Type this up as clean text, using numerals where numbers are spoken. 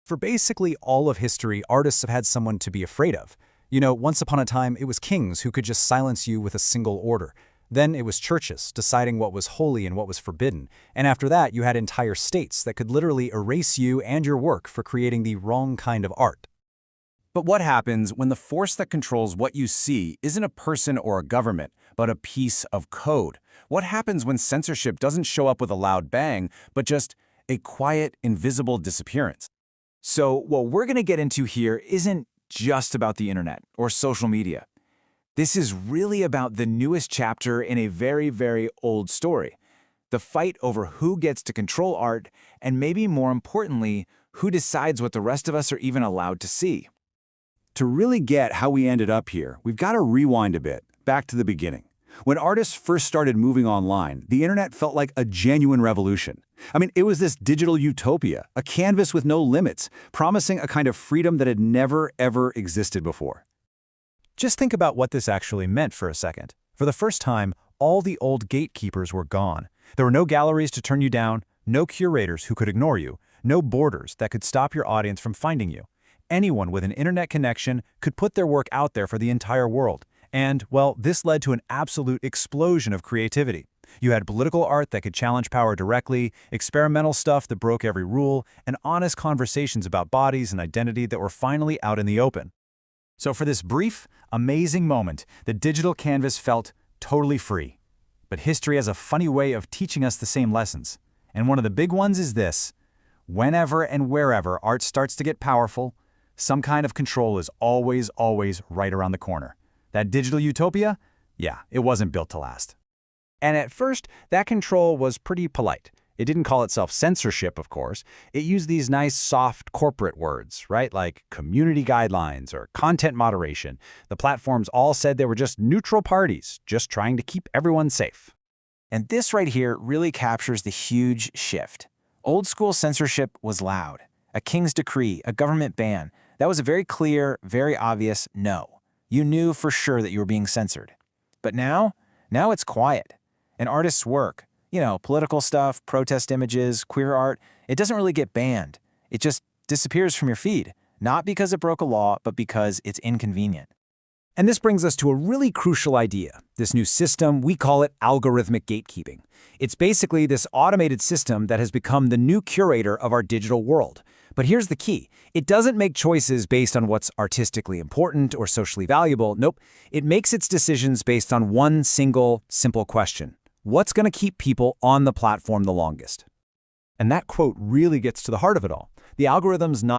For basically all of history, artists have had someone to be afraid of. Once upon a time, it was kings who could just silence you with a single order. Then it was churches deciding what was holy and what was forbidden. And after that, you had entire states that could literally erase you and your work for creating the wrong kind of art. But what happens when the force that controls what you see isn't a person or a government, but a piece of code? What happens when censorship doesn't show up with a loud bang, but just a quiet, invisible disappearance? So what we're going to get into here isn't just about the internet or social media. This is really about the newest chapter in a very, very old story. The fight over who gets to control art, and maybe more importantly, who decides what the rest of us are even allowed to see. To really get how we ended up here, we've got to rewind a bit, back to the beginning. When artists first started moving online, the internet felt like a genuine revolution. It was this digital utopia, a canvas with no limits, promising a kind of freedom that had never, ever existed before. Just think about what this actually meant for a second. For the first time, all the old gatekeepers were gone. There were no galleries to turn you down, no curators who could ignore you, no borders that could stop your audience from finding you. Anyone with an internet connection could put their work out there for the entire world. And, well, this led to an absolute explosion of creativity. You had political art that could challenge power directly, experimental stuff that broke every rule, and honest conversations about bodies and identity that were finally out in the open. So for this brief, amazing moment, the digital canvas felt totally free. But history has a funny way of teaching us the same lessons. And one of the big ones is this: whenever and wherever art starts to get powerful, some kind of control is always, always right around the corner. That digital utopia? Yeah, it wasn't built to last. And at first, that control was pretty polite. It didn't call itself censorship, of course. It used these nice, soft corporate words, right? Like community guidelines or content moderation. The platforms all said they were just neutral parties, just trying to keep everyone safe. And this right here really captures the huge shift. Old school censorship was loud. A king's decree, a government ban. That was a very clear, very obvious no. You knew for sure that you were being censored. But now it's quiet. An artist's work, political stuff, protest images, queer art, it doesn't really get banned. It just disappears from your feed, not because it broke a law, but because it's inconvenient. And this brings us to a really crucial idea. This new system, we call it algorithmic gatekeeping. It's basically this automated system that has become the new curator of our digital world. But here's the key. It doesn't make choices based on what's artistically important or socially valuable. Nope. It makes its decisions based on one single, simple question. What's going to keep people on the platform the longest? And that quote really gets to the heart of it all. The algorithm's not